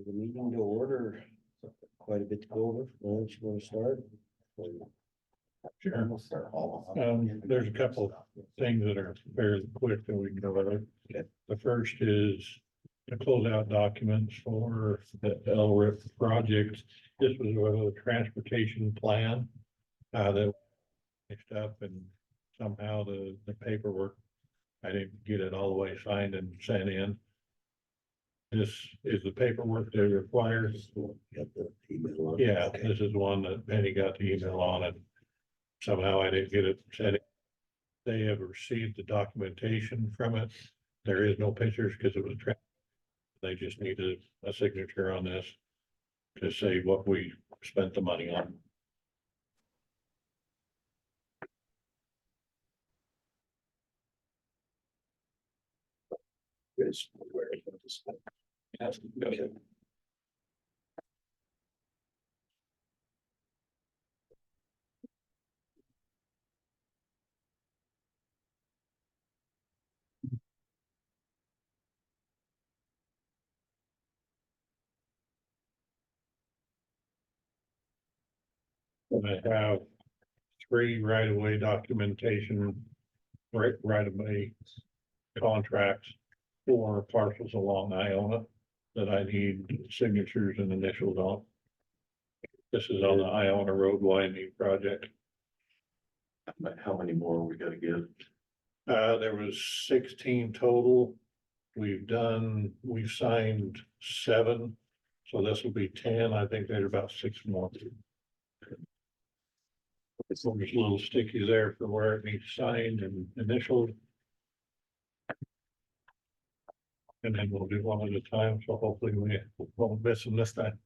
The meeting to order, quite a bit to go over. Lance, you want to start? Sure. We'll start all. There's a couple of things that are fairly quick that we can go over. Okay. The first is the closeout documents for the LRIP project. This was a transportation plan that mixed up, and somehow the paperwork, I didn't get it all the way signed and sent in. This is the paperwork that requires. Got the email on. Yeah, Okay. this is one that Penny got the email on, and somehow I didn't get it sent. They have received the documentation from it. There is no pictures because it was. They just needed a signature on this to say what we spent the money on. Yes, where you want to start? Okay. And I have 3 right-of-way documentation, right-of-way contracts for parcels along Iona that I need signatures and initials on. This is on the Iona Road Widening project. How many more we gotta get? There was 16 total. We've signed 7, so this will be 10. I think there's about 6 more. There's a little sticky there for where it needs signed and initialed. And then we'll do one at a time, so hopefully we won't miss them this time.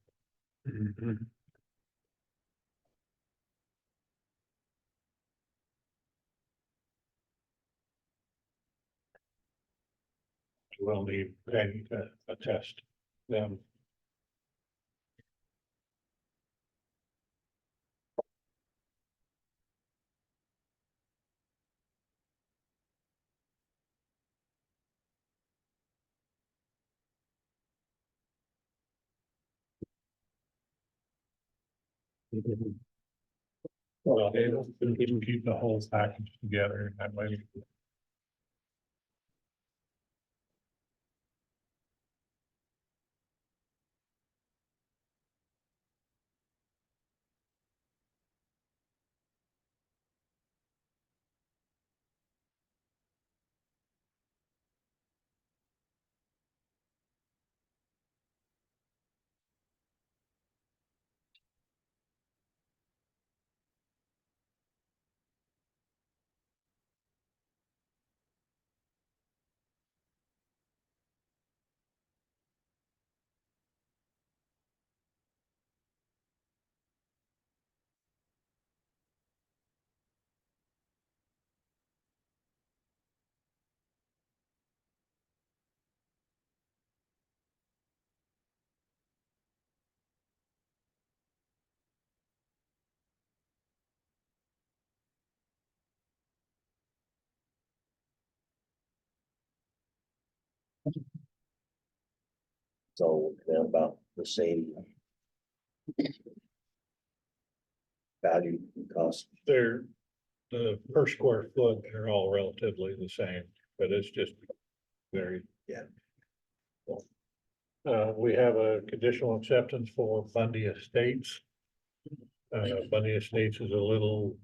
We'll need Penny to attest them. Well, it'll keep the whole package together that way. So they're about the same value and cost. They're, the per square foot, they're all relatively the same, but it's just very. Yeah. We have a conditional acceptance for Bundy Estates. Bundy Estates is a little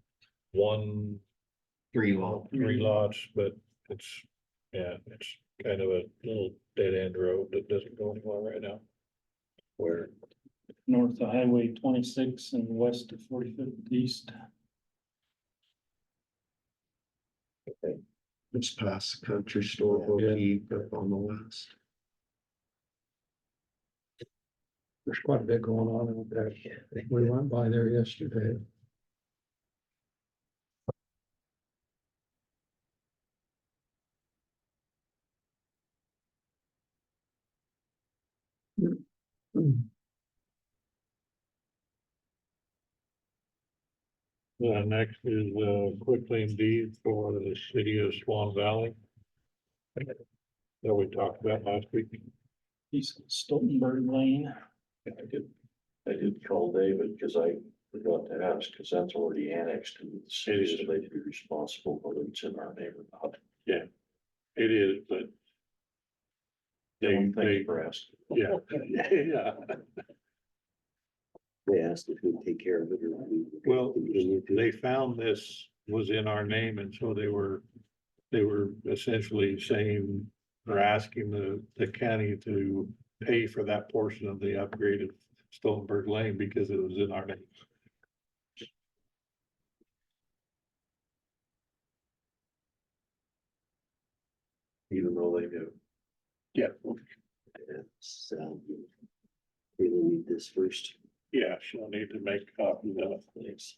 3 lot. 3 lots, but it's, yeah, it's kind of a little dead end road that doesn't go anywhere right now. Where North of Highway 26 and west of 45th East. It's past the country store boutique up on the west. There's quite a bit going on in there. We went by there yesterday. Next is Quitclaim deed for the city of Swan Valley that we talked about last week. piece of Stoltenberg Lane. I did call David because I forgot to ask, because that's already annexed to the city, so they'd be responsible whether it's in our name or not. It is, but Thanks they, for asking. yeah, yeah. They asked if we'd take care of it or we. Well, continue to. they found this was in our name, and so they were essentially saying, or asking the county to pay for that portion of the upgraded Stoltenberg Lane because it was in our name. Even though they do. Yeah, So, we will need this first. yeah, she'll need to make a copy of that. Thanks.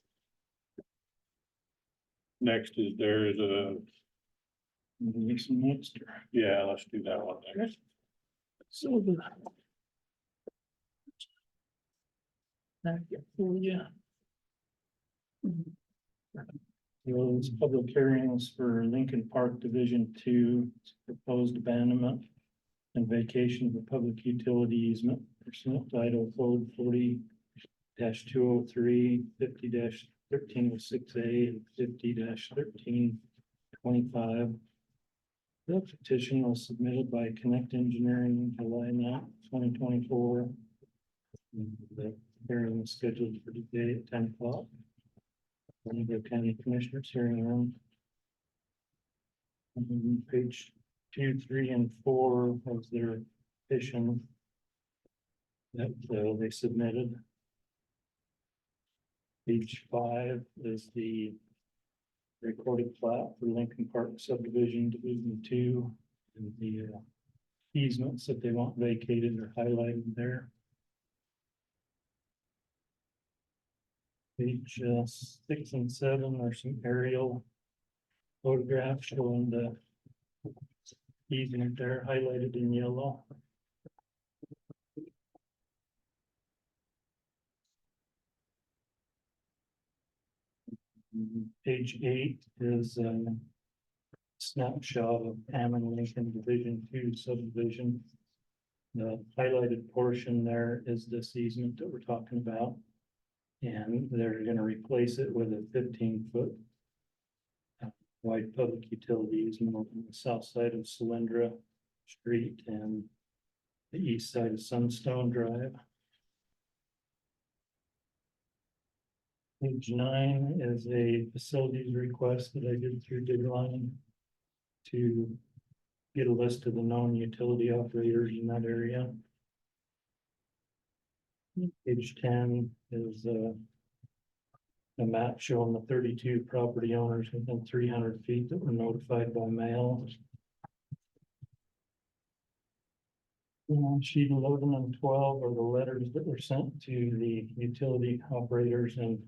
Next is there's a, Maybe some extra. yeah, let's do that one next. So the. Yeah. Those public hearings for Lincoln Park Division 2, proposed abandonment and vacation of a public utility easement pursuant to Idaho Code 40-203, 50-1306A, and 50-1325. The petition was submitted by Connect Engineering July 9th, 2024. The hearing is scheduled for today at 10 o'clock. The County Commissioners hearing room. Page 2, 3, and 4 was their petition that they submitted. Page 5 is the recorded plat for Lincoln Park Subdivision Division 2, and the easements that they want vacated are highlighted there. Page 6 and 7 are some aerial photographs showing the easement there highlighted in yellow. Page 8 is a snapshot of Hammond Lincoln Division 2 subdivision. The highlighted portion there is this easement that we're talking about. And they're gonna replace it with a 15-foot wide public utility easement on the south side of Cylindra Street and the east side of Sunstone Drive. Page 9 is a facilities request that I did through Digline to get a list of the known utility operators in that area. Page 10 is a map showing the 32 property owners within 300 feet that were notified by mail. Sheet 11 and 12 are the letters that were sent to the utility operators and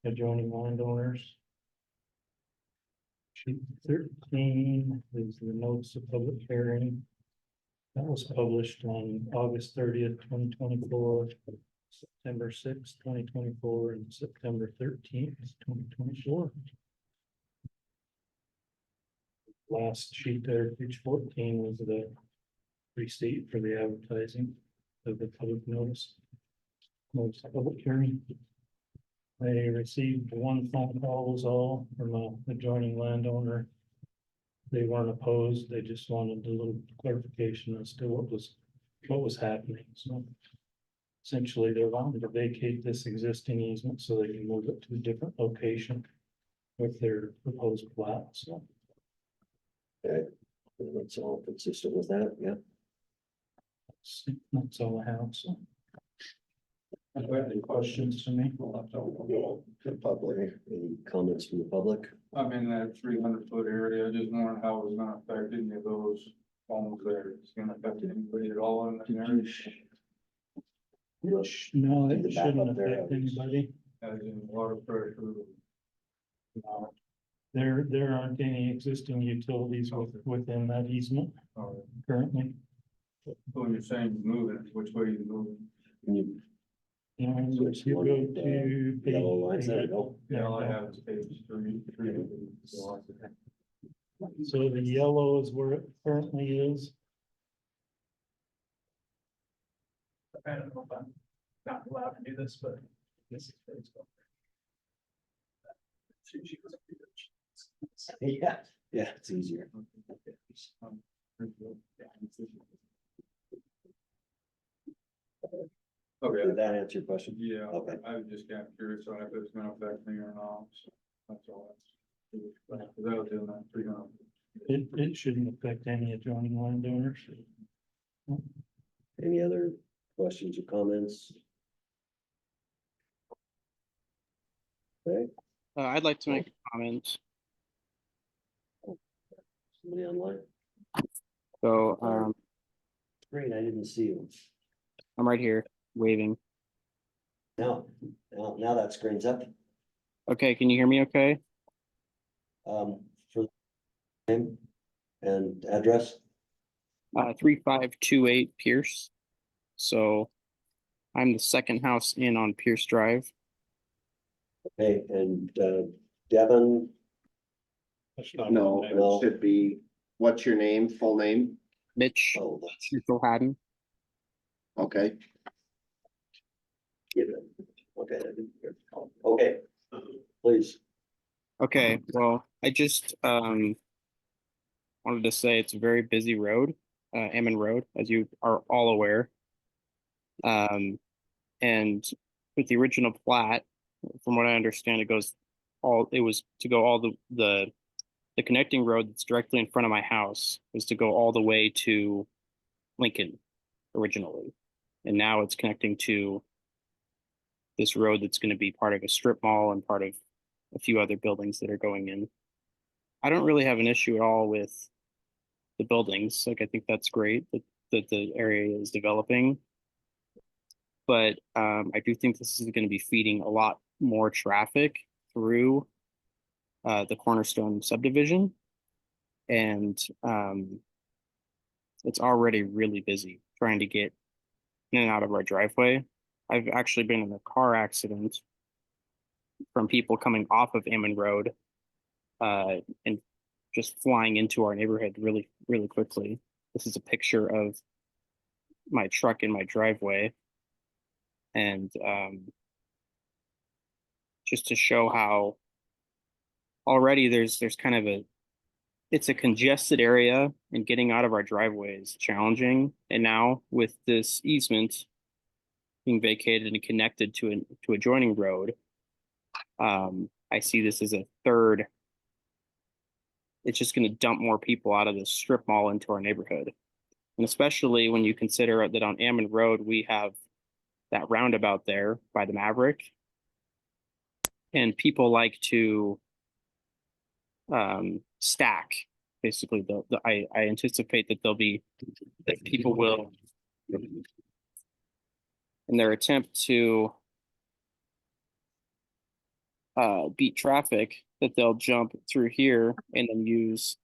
adjoining landowners. Sheet 13 is the notice of public hearing. That was published on August 30th, 2024. September 6th, 2024, and September 13th, 2024. Last sheet there, page 14, was the receipt for the advertising of the public notice. Notice of public hearing. I received one phone call was all from an adjoining landowner. They weren't opposed, they just wanted a little clarification as to what was happening, so. Essentially, they're wanting to vacate this existing easement so they can move it to a different location with their proposed plat, so. Okay, that's all consistent with that, yeah. That's all I have, so. Any questions to me? The public, any comments from the public? I'm in that 300-foot area, just wondering how it's gonna affect any of those homes there. It's gonna affect anybody at all in that area. No, In the it back shouldn't up there, affect anybody. As in water pressure. No. There aren't any existing utilities within that easement currently. When you're saying moving, which way are you moving? You- And Which you one? go to. page Yellow lines, there we 8. go. Yeah, all I have is page 3. So the yellow is where it currently is. I don't know if I'm not allowed to do this, but this is very cool. Yeah, yeah, it's easier. Okay, Did that answer your question? yeah, Okay. I was just kind of curious on if it's gonna affect me or not, so that's all. Cause I was doing that 300. It shouldn't affect any adjoining landowners. Any other questions or comments? Okay, I'd like to make a comment. somebody online? So, Great, I didn't see you. I'm right here waving. Now that screen's up. Okay, can you hear me okay? For name and address. 3528 Pierce. So I'm the second house in on Pierce Drive. Okay, and Devin, That's not No, his name. No. it should be, what's your name, full name? Mitch oh, that's Haddon. Okay, given. Okay, I didn't hear. Okay, please. Okay, well, I just wanted to say it's a very busy road, Ammon Road, as you are all aware. And with the original plat, from what I understand, it was to go all the connecting road that's directly in front of my house was to go all the way to Lincoln originally. And now it's connecting to this road that's going to be part of a strip mall and part of a few other buildings that are going in. I don't really have an issue at all with the buildings. Like, I think that's great that the area is developing. But I do think this is going to be feeding a lot more traffic through the Cornerstone subdivision. And it's already really busy trying to get in and out of our driveway. I've actually been in a car accident from people coming off of Ammon Road and just flying into our neighborhood really, really quickly. This is a picture of my truck in my driveway. And just to show how already there's kind of it's a congested area, and getting out of our driveway is challenging. And now with this easement being vacated and connected to adjoining road, I see this as a third. It's just going to dump more people out of the strip mall into our neighborhood. And especially when you consider that on Ammon Road, we have that roundabout there by the Maverick. And people like to stack. Basically, I anticipate that people will, in their attempt to beat traffic, that they'll jump through here and then use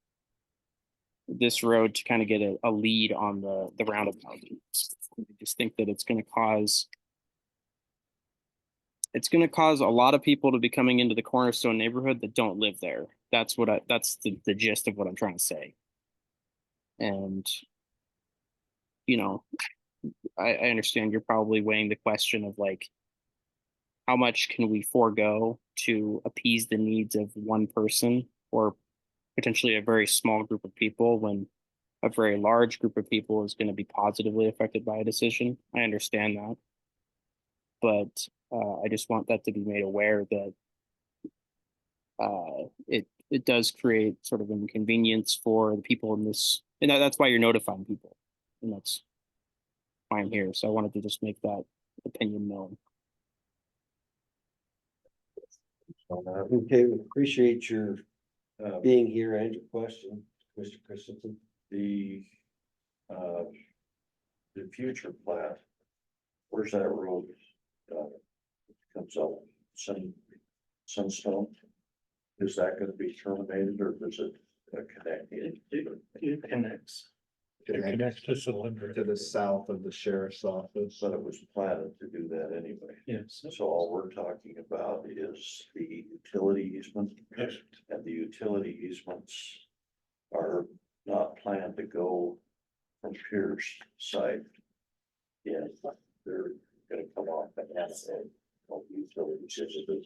this road to kind of get a lead on the roundabout. I just think that it's going to cause a lot of people to be coming into the Cornerstone neighborhood that don't live there. That's the gist of what I'm trying to say. And I understand you're probably weighing the question of like, how much can we forego to appease the needs of one person or potentially a very small group of people when a very large group of people is going to be positively affected by a decision. I understand that. But I just want that to be made aware that it does create sort of inconvenience for the people in this, and that's why you're notifying people, and that's why I'm here. So I wanted to just make that opinion known. Okay, we appreciate your being here and your question, Mr. Christensen. The future plat, where's that road? Comes up, Sunstone. Is that gonna be terminated or does it connect in? It connects. It connects to Cylinder. to the south of the sheriff's office. But it was platted to do that anyway. Yes. So all we're talking about is the utility easement. Yes. And the utility easements are not planned to go from Pierce side. Yeah, they're gonna come off and have utilities into this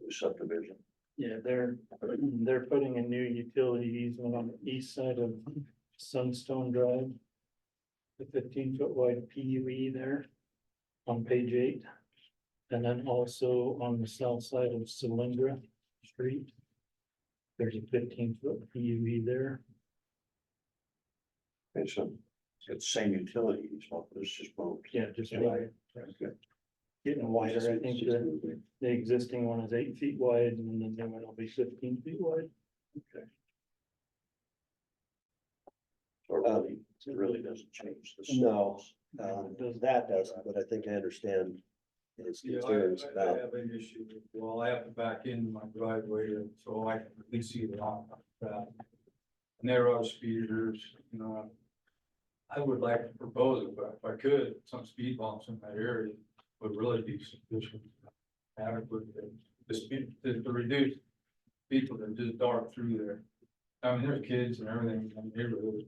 new subdivision. Yeah, they're putting a new utility easement on the east side of Sunstone Drive. The 15-foot wide PUE there on page 8. And then also on the south side of Cylindra Street. There's a 15-foot PUE there. Okay, so it's the same utility, it's not, it's just moved. Yeah, just Yeah. wide. Okay. Getting wider, I think the existing one is 8 feet wide and then the new one will be 15 feet wide. Or it really doesn't change the. No, Does- that doesn't, but I think I understand his Yeah, concerns I about, have an issue, well, I have to back into my driveway, and so I can at least see the lot that. Narrow speeders, you know. I would like to propose it, but if I could, some speed bumps in that area would really be sufficient. Adequate, the speed, to reduce people that just dart through there. I mean, there's kids and everything in the neighborhood.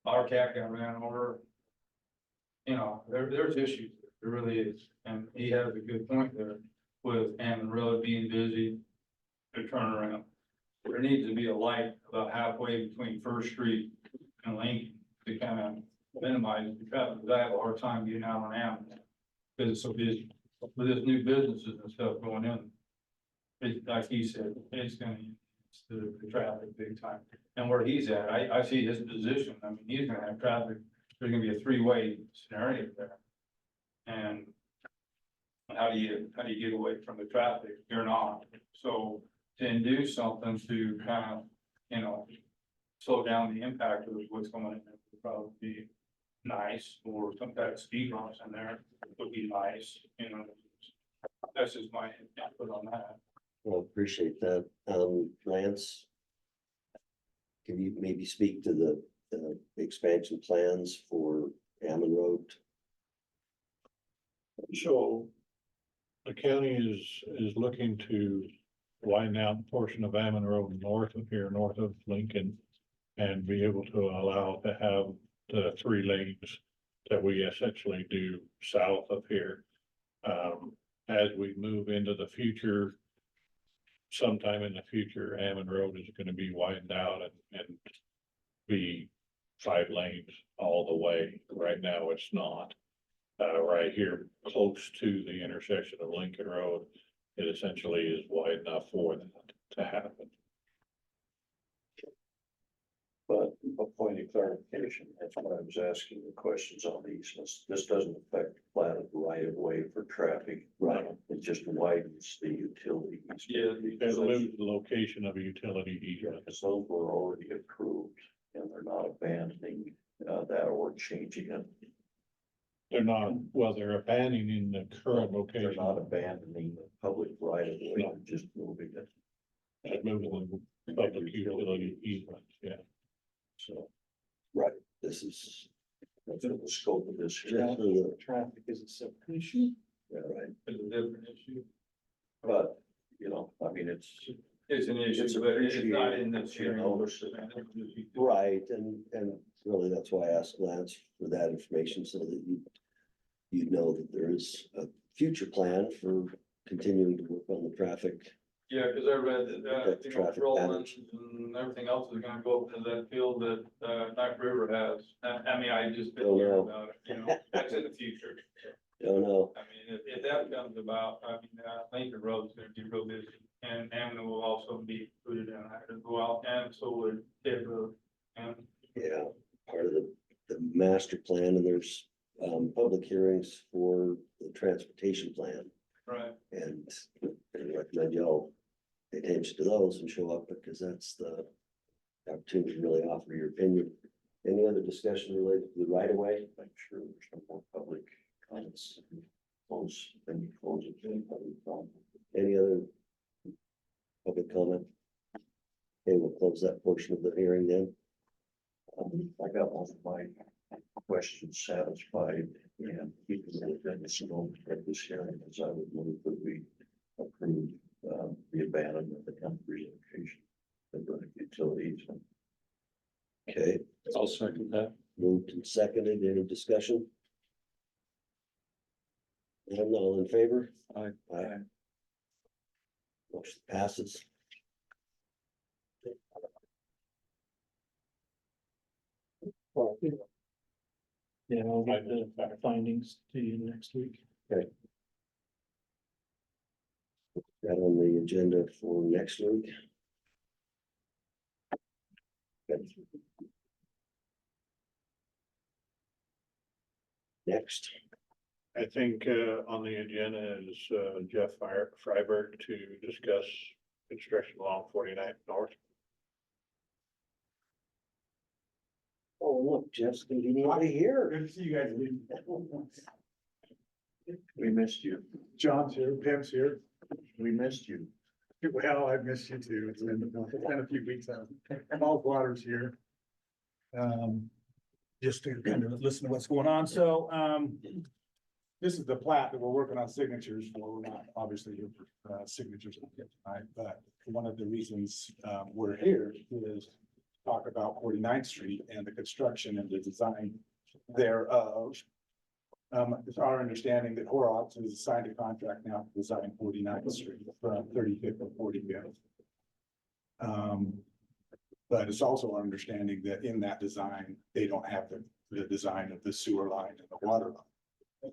Our cat got ran over. You know, there's issues, there really is, and he has a good point there with Hammond Road being busy. To turn around, there needs to be a light about halfway between First Street and Lincoln to kind of minimize the traffic, because I have a hard time getting out on Hammond. Because it's so busy, with this new businesses and stuff going in. It's like he said, it's gonna, it's the traffic big time, and where he's at, I see his position, I mean, he's gonna have traffic, there's gonna be a three-way scenario there. And how do you get away from the traffic? You're not, so to induce something to kind of, you know, slow down the impact of what's going in, would probably be nice, or some kind of speed bumps in there would be nice, you know. That's just my input on that. well, appreciate that. Lance? Can you maybe speak to the expansion plans for Hammond Road? So the county is looking to widen out a portion of Ammon Road north of here, north of Lincoln, and be able to allow to have the 3 lanes that we essentially do south of here. As we move into the future, sometime in the future, Ammon Road is going to be widened out and be 5 lanes all the way. Right now, it's not. Right here, close to the intersection of Lincoln Road, it essentially is wide enough for that to happen. But a point of clarification, that's what I was asking the questions on these, this doesn't affect the plat of the right of way for traffic. Right. It just widens the utilities. Yeah, it moves the location of a utility easement. Because those were already approved, and they're not abandoning that or changing it. They're not, well, they're abandoning the current They're location. not abandoning the public right of way, No. they're just moving it. Moving the public utility easement, yeah. So This is, that's what the scope of this. is. just for the, Traffic is a separate issue. Yeah, right. It's a different issue. But, you know, I mean, it's It's an issue, It's but it's not in appreciated, this hearing. notice. right, and really, that's why I asked Lance for that information, so that you'd know that there is a future plan for continuing to work on the traffic. Yeah, cause I read that, Protect you know, traffic Rollins patterns. and everything else is gonna go up to that field that, Knife River has. I mean, I just been Don't hearing know. about it, you know, that's in the future. Don't know, I mean, if that comes about, I mean, Lincoln Road's gonna be real busy, and Amnon will also be included in that as well, and so would Dave Road. And yeah, part of the master plan, and there's public hearings for the transportation plan. right, And I recommend y'all pay attention to those and show up, because that's the opportunity to really offer your opinion. Any other discussion related to the right of way? I'm sure there's some more public comments. Close, then you close it, then public comment. Any other public comment? Okay, we'll close that portion of the hearing then. I got all of my questions satisfied, and keeping it within the scope of this hearing, as I would move that we approve the abandonment of the temporary location of the utilities. Okay, I'll second that. moved and seconded. Any discussion? And all in favor? Aye. Aye. Motion passes. Yeah, I'll get the findings to you next week. That on the agenda for next week. Good. Next, I think on the agenda is Jeff Freiberg to discuss construction along 49th North. oh, look, Jeff's conveniently here. Good to see you guys. We missed you. John's here, Pam's here. We missed you. Well, I missed you too. It's been a few weeks out. Paul Waters here. Just to kind of listen to what's going on. So, this is the plat that we're working on signatures for. We're not obviously here for signatures tonight, but one of the reasons we're here is talk about 49th Street and the construction and the design thereof. It's our understanding that Horrocks has signed a contract now to design 49th Street from 35th and 45th. But it's also our understanding that in that design, they don't have the design of the sewer line and the water line.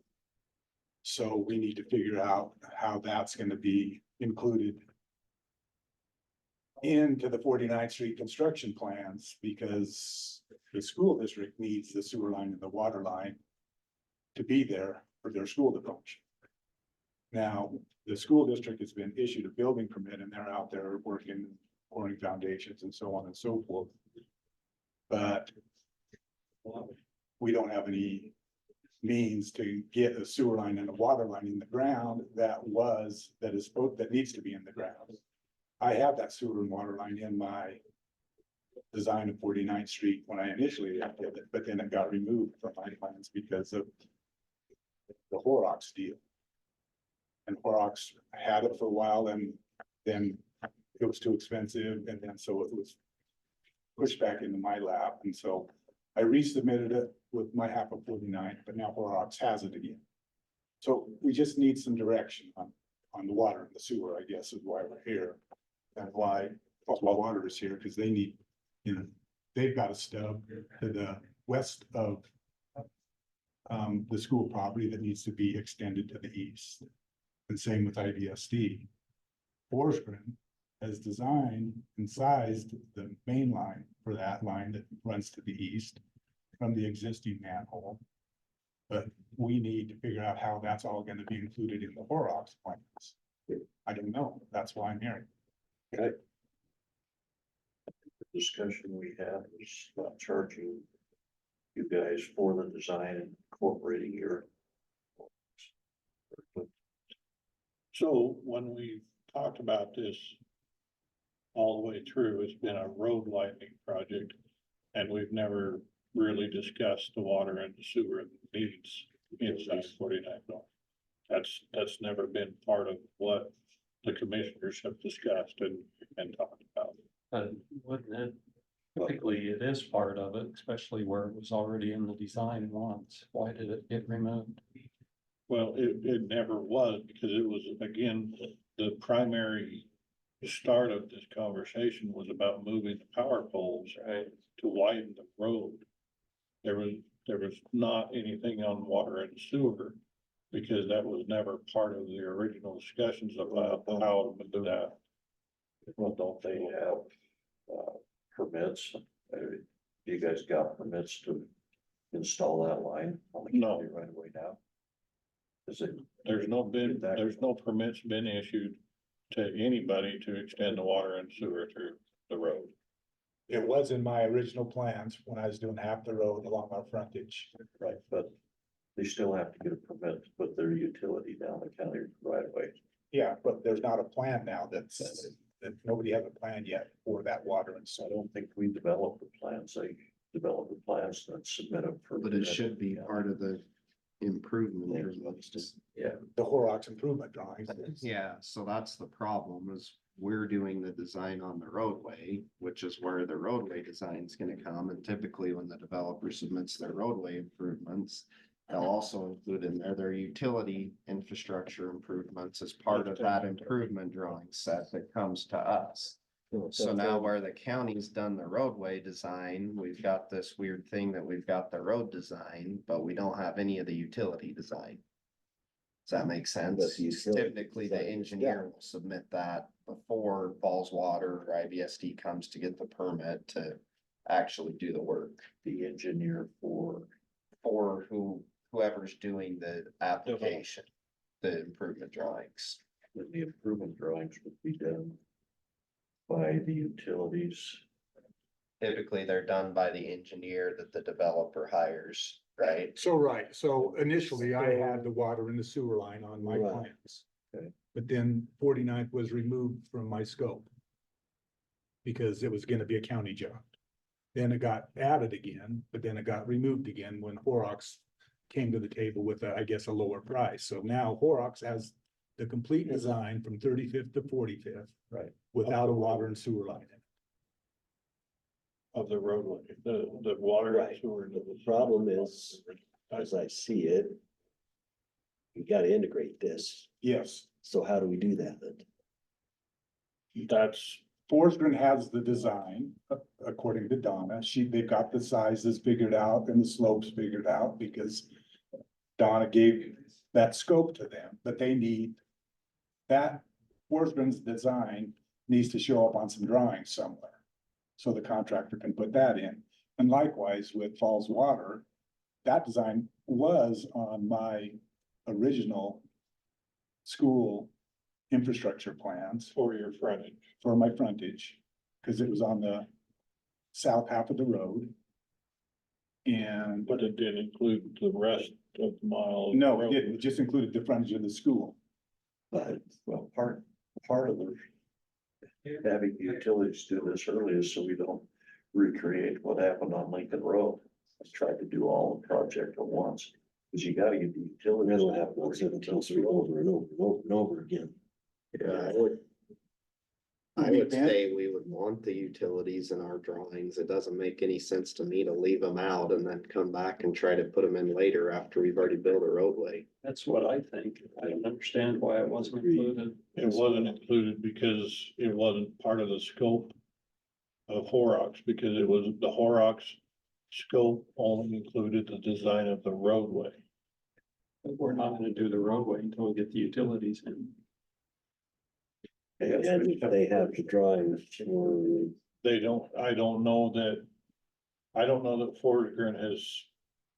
So we need to figure out how that's gonna be included into the 49th Street construction plans, because the school district needs the sewer line and the water line to be there for their school to function. Now, the school district has been issued a building permit and they're out there working, pouring foundations and so on and so forth. But we don't have any means to get a sewer line and a water line in the ground that needs to be in the ground. I have that sewer and water line in my design of 49th Street when I initially did it, but then it got removed from my plans because of the Horrocks deal. And Horrocks had it for a while and then it was too expensive, and then so it was pushed back into my lap, and so I resubmitted it with my half of 49, but now Horrocks has it again. So we just need some direction on the water and the sewer, I guess, is why we're here. And why water is here, because they need, they've got a stub to the west of the school property that needs to be extended to the east. And same with IDSD. Forsgren has designed and sized the main line for that line that runs to the east from the existing manhole. But we need to figure out how that's all going to be included in the Horrocks plans. I don't know. That's why I'm here. The discussion we had was about charging you guys for the design and incorporating your. So when we talked about this all the way through, it's been a road widening project. And we've never really discussed the water and the sewer needs inside 49 North. That's never been part of what the commissioners have discussed and talked about. But wouldn't it, typically it is part of it, especially where it was already in the design once. Why did it get removed? Well, it never was, because it was, again, the primary start of this conversation was about moving the power poles to widen the road. There was not anything on water and sewer, because that was never part of the original discussions about how to do that. Well, don't they have permits? You guys got permits to install that line on the No. county right away now? Is it? There's no permits been issued to anybody to extend the water and sewer through the road. It was in my original plans when I was doing half the road along our frontage. Right, but they still have to get a permit to put their utility down the county right away. Yeah, but there's not a plan now that nobody has a plan yet for that water and I so. don't think we developed the plans. They developed the plans and submit them for. But it should be part of the improvement. Yeah. The Horrocks improvement drawings. Yeah, so that's the problem is we're doing the design on the roadway, which is where the roadway design is gonna come. And typically when the developer submits their roadway improvements, they'll also include in there their utility infrastructure improvements as part of that improvement drawing set that comes to us. So now where the county's done the roadway design, we've got this weird thing that we've got the road design, but we don't have any of the utility design. Does that make sense? But the utility Typically, the design is engineer done. will submit that before Falls Water or IBSD comes to get the permit to actually do the work. The engineer for, For whoever's doing the application, the improvement drawings. the improvement drawings would be done by the utilities. Typically, they're done by the engineer that the developer hires, right? So initially I had the water and the sewer line on my Right. plans. Okay. But then 49th was removed from my scope. Because it was gonna be a county job. Then it got added again, but then it got removed again when Horrocks came to the table with, I guess, a lower price. So now Horrocks has the complete design from 35th to 45th. Right. Without a water and sewer line. Of the roadway, the water and Right. sewer. The problem is, as I see it, you gotta integrate this. Yes, So how do we do that then? That's, Forsgren has the design, according to Donna. They've got the sizes figured out and the slopes figured out because Donna gave that scope to them, but they need that Forsgren's design needs to show up on some drawings somewhere. So the contractor can put that in. And likewise with Falls Water, that design was on my original school infrastructure plans for your frontage. for my frontage, because it was on the south half of the road. And But it did include the rest of the mile. of no, road. it didn't, it just included the frontage of the school. But, well, part of the having the utilities do this early is so we don't recreate what happened on Lincoln Road. Let's try to do all the project at once, because you gotta get the We're utilities. gonna have one 17 Street over and over and over and over again. Yeah, I would say we would want the utilities in our drawings. It doesn't make any sense to me to leave them out and then come back and try to put them in later after we've already built a roadway. That's what I think. I don't understand why it wasn't included. It wasn't included because it wasn't part of the scope of Horrocks, because it was the Horrocks scope only included the design of the roadway. But we're not gonna do the roadway until we get the utilities in. Yeah, And they have the drawings for, They don't, I don't know that Forsgren has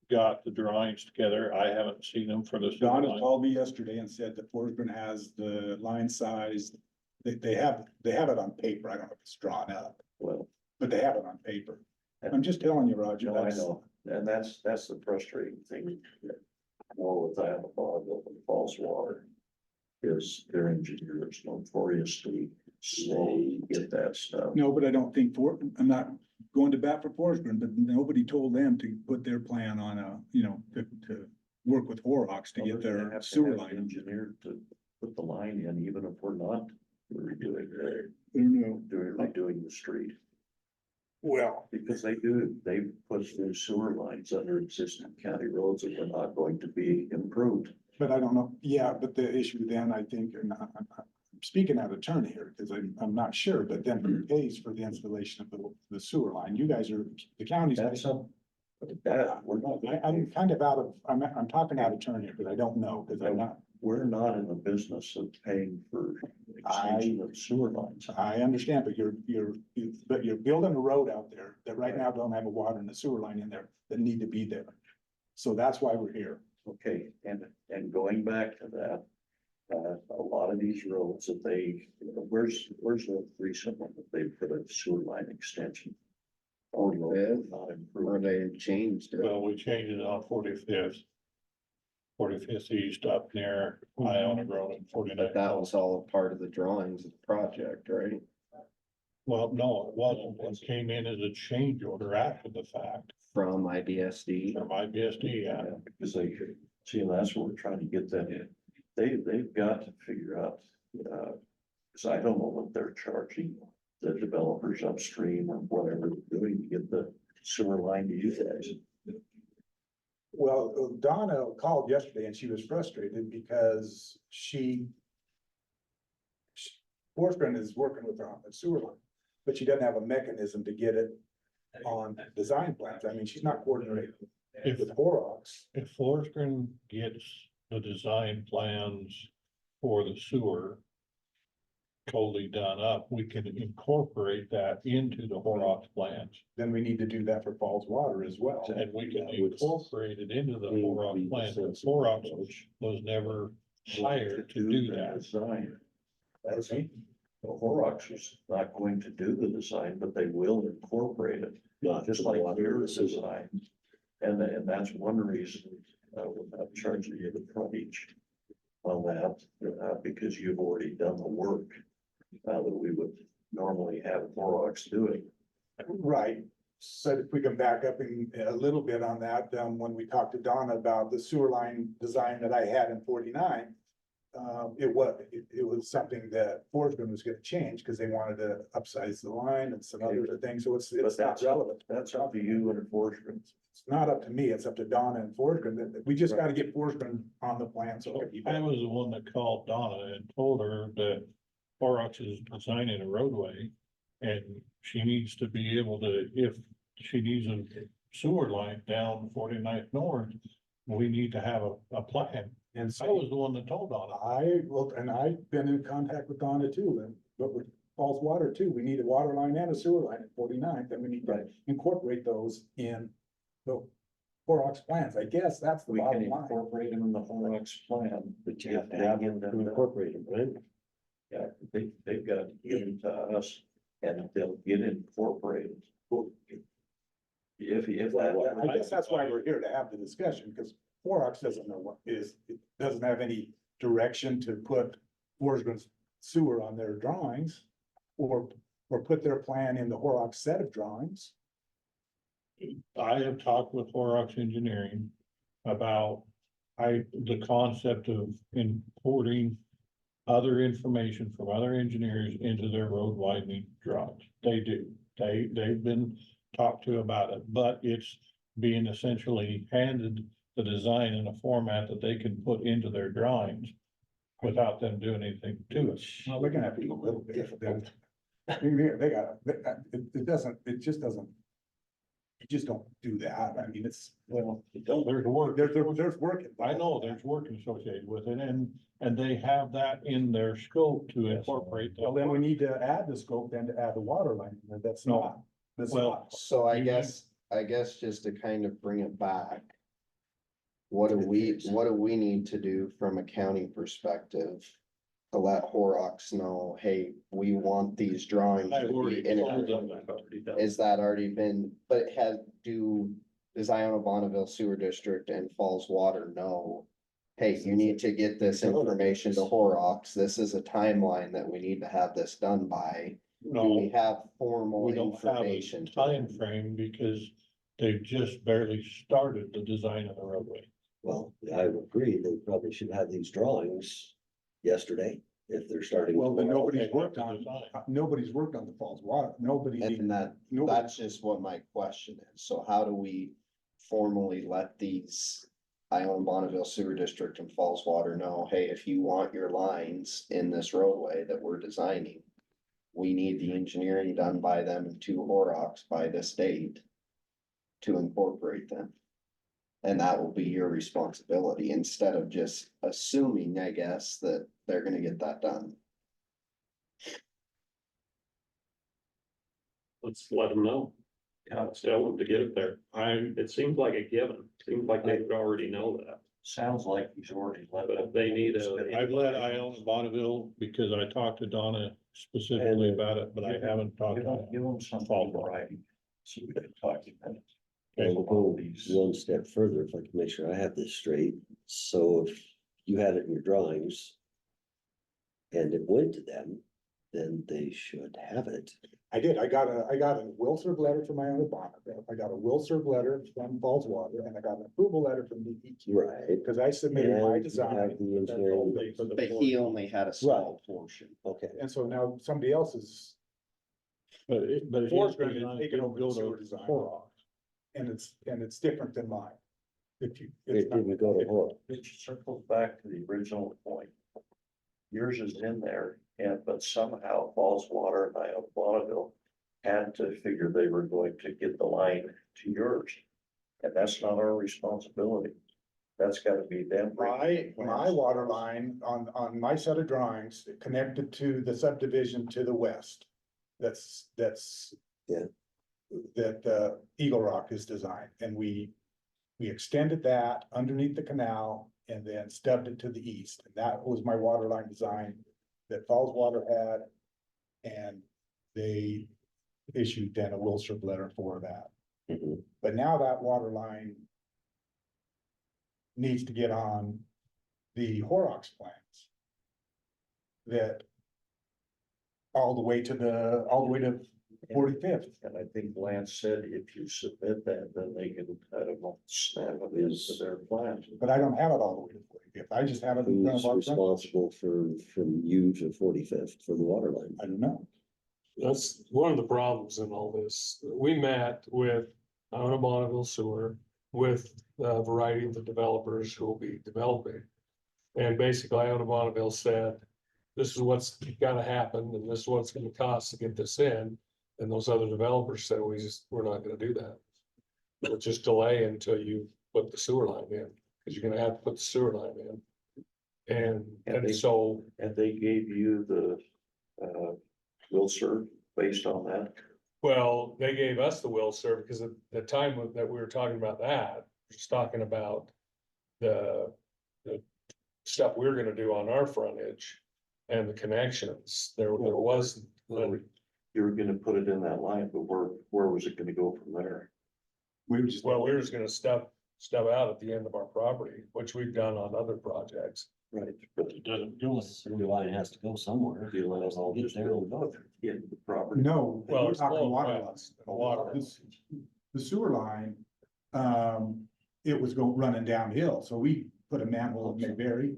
got the drawings together. I haven't seen them for this. Donna called me yesterday and said that Forsgren has the line size. They have it on paper. I don't know if it's drawn up, well, but they have it on paper. I'm just telling you, Roger, no, I that's, know, and that's the frustrating thing. More with that above the Falls Water. Is their engineers notoriously slow to get that stuff. no, but I don't think I'm not going to bat for Forsgren, but nobody told them to put their plan on to work with Horrocks to get They're gonna their have to sewer have an line. engineer to put the line in, even if we're not redoing, I don't know. redoing the street. Well, Because they put new sewer lines under existing county roads that are not going to be improved. but I don't know. Yeah, but the issue then, I think, and I'm speaking out of turn here, because I'm not sure, but then who pays for the installation of the sewer line? You guys are, the county's. That's up. That, we're not. I'm kind of out of, I'm talking out of turn here, because I don't know, because I'm not, We're not in the business of paying for extension of sewer lines. I understand, but you're building a road out there that right now don't have a water and a sewer line in there that need to be there. So that's why we're here. Okay, and going back to that, a lot of these roads that where's the recent one that they put a sewer line extension? Oh, no, not Or improved. they changed it. Well, we changed it on 45th. 45th East up near Iona Road and 49th. But that was all a part of the drawings of the project, right? Well, no, it wasn't. It came in as a change order after the fact From IBSD. from IBSD, yeah. Because they could, see, and that's what we're trying to get that in. They've got to figure out, because I don't know what they're charging the developers upstream or whatever they're doing to get the sewer line to you guys. Well, Donna called yesterday and she was frustrated because Forsgren is working with her on the sewer line, but she doesn't have a mechanism to get it on design plans. I mean, she's not coordinating If, with Horrocks. if Forsgren gets the design plans for the sewer totally done up, we can incorporate that into the Horrocks plans. Then we need to do that for Falls Water as well. And we can That would incorporate it into the be Horrocks the plan, but sense of Horrocks approach. was never hired to do the that. Design. That's, Okay. Horrocks is not going to do the design, but they will incorporate it, Not just the like water your or the sewer. design. And that's one reason, without charging you the frontage on that, because you've already done the work that we would normally have Horrocks doing. Right. So if we can back up a little bit on that, when we talked to Donna about the sewer line design that I had in 49. It was something that Forsgren was gonna change because they wanted to upsize the line and some other things, so it's not that's- relevant. That's up to you and enforcement. It's not up to me, it's up to Donna and Forsgren. We just gotta get Forsgren on the plan, so. it can be I done. was the one that called Donna and told her that Horrocks is designing a roadway. And she needs to be able to, if she needs a sewer line down 49th North, we need to have a plan. And I was the one that told Donna. and I've been in contact with Donna too, but with Falls Water too, we need a water line and a sewer line at 49th, and we need to Right. incorporate those in the Horrocks plans. I guess that's the We can bottom line. incorporate them in the Horrocks plan. But you have to have them to incorporate them, right? Yeah, they've got to give them to us and they'll get incorporated. If that. I guess that's why we're here to have the discussion, because Horrocks doesn't know it doesn't have any direction to put Forsgren's sewer on their drawings. Or put their plan in the Horrocks set of drawings. I have talked with Horrocks Engineering about the concept of importing other information from other engineers into their road widening drawings. They do. They've been talked to about it, but it's being essentially handed the design in a format that they can put into their drawings without them doing anything to it. Well, they're gonna have to do a little bit. Difficult. They gotta, it just doesn't. You just don't do that. I mean, it's, well, There's work. there's work. involved. I know there's work associated with it, and they have that in their scope to incorporate. Well, then we need to add the scope then to add the water line. That's not. That's Well, not. So I You guess just to kind of bring it back. What do we need to do from a county perspective? To let Horrocks know, hey, we want these drawings. I've to be already in it. told them that. Is that already been, but does Iona Bonneville Sewer District and Falls Water know? Hey, you need to get this information to Horrocks. This is a timeline that we need to have this done by. Do we No, have formal we don't have a information? time frame because they've just barely started the design of the roadway. Well, I would agree, they probably should have these drawings yesterday, if they're starting. Well, but tomorrow. nobody's worked on the Falls Water. Nobody. And that's just what my question is. So how do we formally let these Iona Bonneville Sewer District and Falls Water know, hey, if you want your lines in this roadway that we're designing, we need the engineering done by them and to Horrocks by this date to incorporate them. And that will be your responsibility instead of just assuming, I guess, that they're gonna get that done. Let's let them know. Yeah, let's tell them to get it there. It seems like a given. Seems like they would already know that. Sounds like he's already let. But if they need I've let Iona Bonneville because I talked to Donna specifically about it, but I haven't talked to. Give them something in writing. So we can talk about it. And we'll go one step further, if I can make sure I have this straight. So if you had it in your drawings and it went to them, then they should have it. I did. I got a will serve letter from Iona Bonneville. I got a will serve letter from Falls Water, and I got an approval letter from DEQ. Right. Because I submitted my And you design. have the engineering. But he only had a small portion. Okay, And so now somebody else is, But his Forsgren is design taking will over go the sewer to design. Horrocks. and it's different than mine. If you. It didn't go to Hoyle. It circles back to the original point. Yours is in there, but somehow Falls Water and Iowa Bonneville had to figure they were going to get the line to yours. And that's not our responsibility. That's gotta be them. My water line on my set of drawings connected to the subdivision to the west. That's. Yeah. That Eagle Rock is designed, and we extended that underneath the canal and then stubbed it to the east. And that was my water line design that Falls Water had. And they issued then a Wilshire letter for that. Mhm. But now that water line needs to get on the Horrocks plans. That all the way to 45th. And I think Lance said if you submit that, then they can kind of snap it into their plan. But I don't have it all the way to 45th. I just have it in front Who's of our front. responsible from you to 45th for the water line? I don't know. That's one of the problems in all this. We met with Iowa Bonneville Sewer with a variety of the developers who will be developing. And basically Iowa Bonneville said, this is what's gotta happen and this is what it's gonna cost to get this in. And those other developers said, we're not gonna do that. We'll just delay until you put the sewer line in, because you're gonna have to put the sewer line in. And so, And they gave you the, will serve based on that. well, they gave us the will serve, because at the time that we were talking about that, just talking about the stuff we were gonna do on our frontage and the connections, there wasn't. You were gonna put it in that line, but where was it gonna go from there? We were just. Well, we were just gonna stub out at the end of our property, which we've done on other projects. Right, but It doesn't go. Sewer line has to go somewhere. you let us all Get just there and go. get the property. No, Well, we're it's talking flowing water west, lines. water. The sewer line, it was running downhill, so we put a manhole in McBurry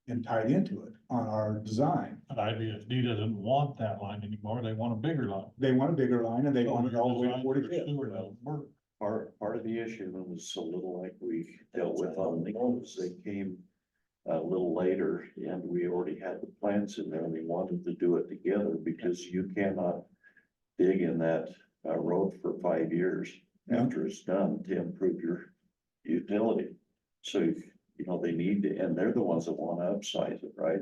and tied into it on our design. But IBSD doesn't want that line anymore. They want a bigger line. They want a bigger line and they want it all the way to 45th. Part of the issue was a little like we dealt with on Lincoln's, they came a little later and we already had the plans in there and they wanted to do it together because you cannot dig in that road for 5 years after it's done to improve your utility. So, you know, they need to, and they're the ones that want to upsize it, right?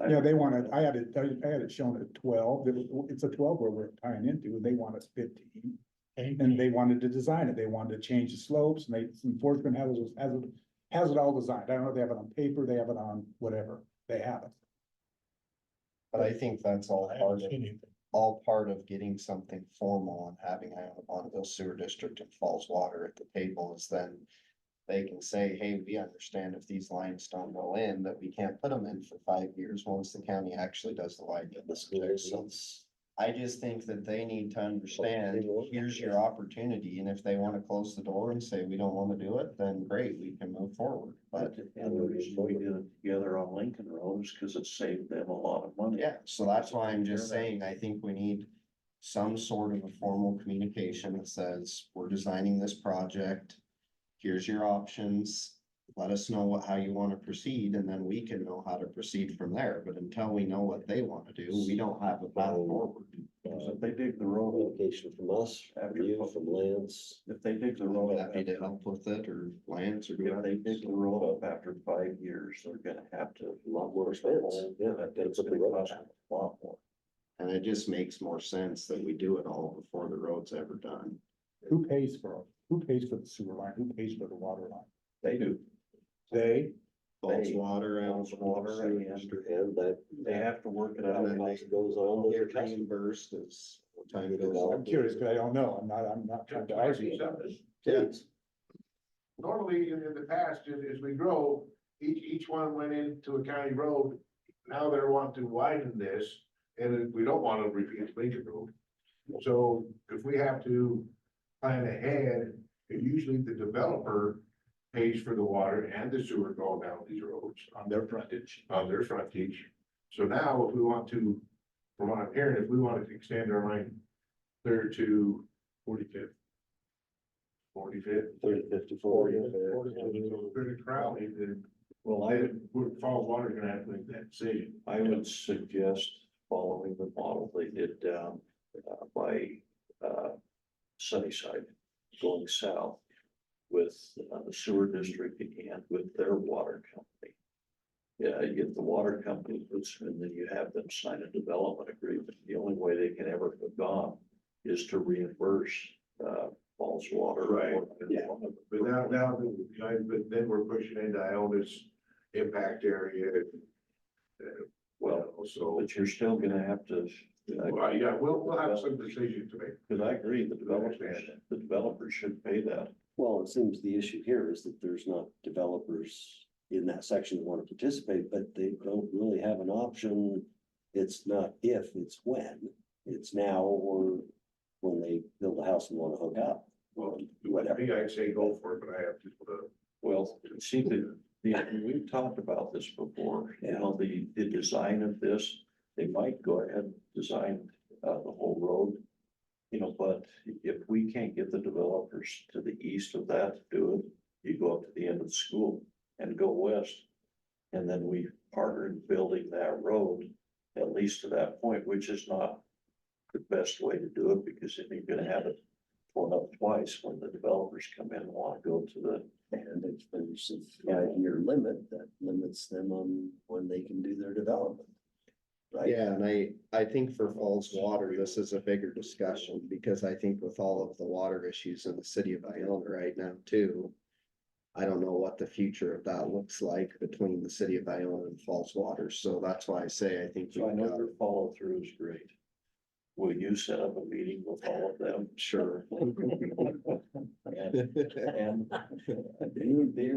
Yeah, they wanted, I had it shown at 12. It's a 12 where we're tying into, and they want us 15. And they wanted to design it. They wanted to change the slopes and enforcement has it all designed. I don't know if they have it on paper, they have it on whatever, they have it. But I think that's all part of getting something formal and having Iowa Bonneville Sewer District and Falls Water at the table is then they can say, hey, we understand if these lines don't go in, that we can't put them in for 5 years once the county actually does the widening. So I just think that they need to understand, here's your opportunity, and if they wanna close the door and say, we don't wanna do it, then great, we can move forward, but. And the reason we did it together on Lincoln Road is because it saved them a lot of money. Yeah, so that's why I'm just saying, I think we need some sort of a formal communication that says, we're designing this project. Here's your options, let us know how you wanna proceed, and then we can know how to proceed from there, but until we know what they wanna do, we don't have a path forward. So if they dig the road, Communication from us, from you, from Lance. if they dig the road I'm up, happy to help with it, or Lance, or if they whoever. dig the road up after 5 years, they're gonna have to. A lot more expense. Yeah, It's put the gonna road cost a lot more. And it just makes more sense that we do it all before the road's ever done. Who pays for the sewer line? Who pays for the water line? They do. They, Falls They- water and. Falls water And that. They have to work it out. And then As it goes on, those are Get customers. reimbursed as time goes I'm on. curious, cause I don't know. I'm not trying to argue. Please. Normally, in the past, as we grow, each one went into a county road. Now they're wanting to widen this, and we don't want to repeat Lincoln Road. So if we have to plan ahead, usually the developer pays for the water and the sewer going down these roads On their frontage. on their frontage. So now if we want to, from what I'm hearing, if we wanted to extend our line clear to 45th, 45th. 35th to 40th. Pretty crowded, and Well, Falls Water's gonna have to make that decision. I would suggest following the model they did down by Sunnyside, going south with the sewer district and with their water company. Yeah, you get the water company puts, and then you have them sign a development agreement. The only way they can ever have gone is to reimburse Falls Water. Right. Yeah. But now, but then we're pushing into Iona's impact area. Well, so, But you're still gonna have to. well, yeah, we'll have some decision to make. Cause I agree, the developers should pay that. Well, it seems the issue here is that there's not developers in that section that want to participate, but they don't really have an option. It's not if, it's when. It's now or when they build a house and want to hook up. Well, I Whatever. think I'd say go for it, but I have to, Well, see, we've talked about this before, you know, the design of this, they might go ahead and design the whole road. You know, but if we can't get the developers to the east of that to do it, you go up to the end of the school and go west. And then we partner in building that road, at least to that point, which is not the best way to do it, because then you're gonna have it torn up twice when the developers come in and wanna go to the. And if there's a 5-year limit, that limits them on when they can do their development. Right? Yeah, and I think for Falls Water, this is a bigger discussion, because I think with all of the water issues in the city of Iona right now too. I don't know what the future of that looks like between the city of Iona and Falls Water, so that's why I say I think. So I know your follow through is great. Will you set up a meeting with all of them? Sure. And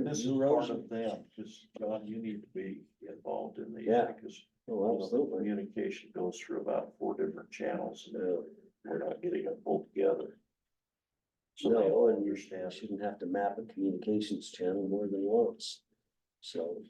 this is part of them, because John, you need to be involved in these, Yeah. because Oh, absolutely. communication goes through about 4 different channels, and we're not getting it pulled together. So they No, all and you understand. shouldn't have to map a communications channel more than once. So,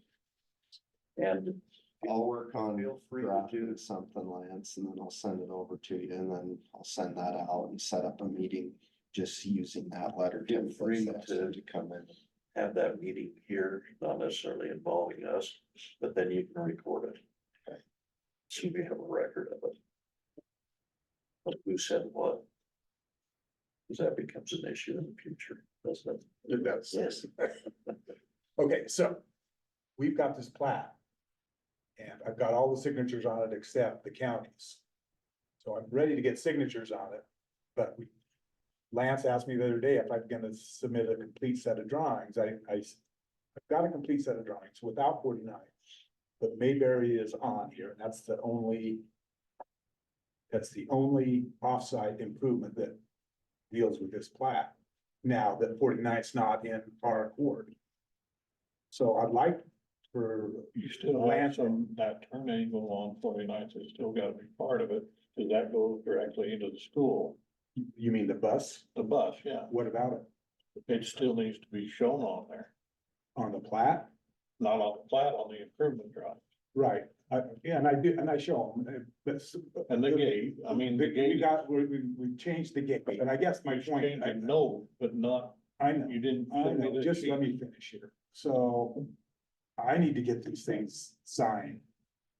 And I'll work on Feel free to drafting do- something, Lance, and then I'll send it over to you, and then I'll send that out and set up a meeting. Just using that letter Feel template free for us to- to come in. have that meeting here, not necessarily involving us, but then you can record it. Okay. So we have a record of it. But who said what? Because that becomes an issue in the future, doesn't it? That's, yes. okay, so we've got this plat. And I've got all the signatures on it except the counties. So I'm ready to get signatures on it, but Lance asked me the other day if I'm gonna submit a complete set of drawings. I've got a complete set of drawings without 49. But Mayberry is on here, and that's the only offsite improvement that deals with this plat. Now that 49's not in our accord. So I'd like for You still have some, that turn angle on 49th has still gotta be part of it, cause that goes directly into the school. You mean the bus? The bus, yeah, What about it? it still needs to be shown on there, On the plat? not on the plat, on the improvement drawing. Right, yeah, and I do, and I show them, but. And the gate, I mean, the gate. We changed the gate, but I guess my point. I know, but not, I know, you didn't. I send me know, the just sheet. let me finish here. So I need to get these things signed.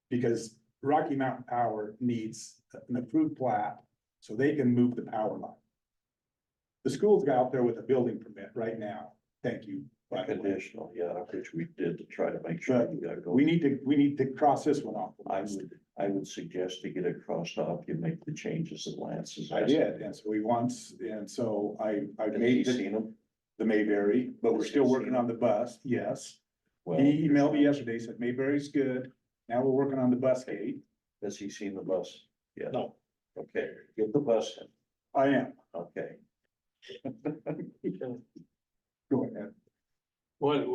Because Rocky Mountain Power needs an approved plat so they can move the power line. The school's got out there with a building permit right now. Thank you. by the way. Conditional, yeah, which we did to try to make sure. But you gotta go. we need to cross this one off. the I list. would suggest to get it crossed off, you make the changes that Lance has. I asked. did, and so I Has he made seen them? the Mayberry, but we're Has he still seen working on the bus, yes. Well, He emailed me yesterday, said Mayberry's good, now we're working on the bus gate. has he seen the bus? Yeah. No. Okay, get the bus in, I am, okay. go ahead. What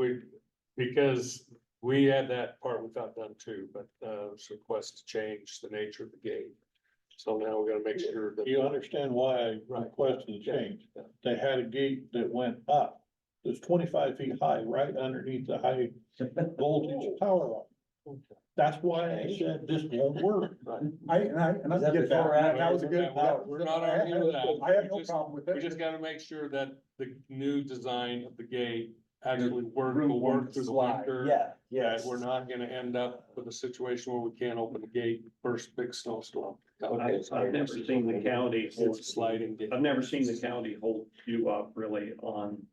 because we had that part we thought done too, but it's a request to change the nature of the gate. So now we gotta make sure that. You understand why I Right. requested the Yeah, change? yeah. They had a gate that went up, it's 25 feet high, right underneath the high voltage power line. That's why I said this won't work. I Is that get before or that, after? that was a good. We're not arguing with that. I have We no just- problem with We it. just gotta make sure that the new design of the gate actually will route work won't through the slide. winter. Yeah, That we're not gonna end up with a situation where we can't open the gate first big snowstorm. I've never seen the county, It's a sliding gate. I've never seen the county hold you up really on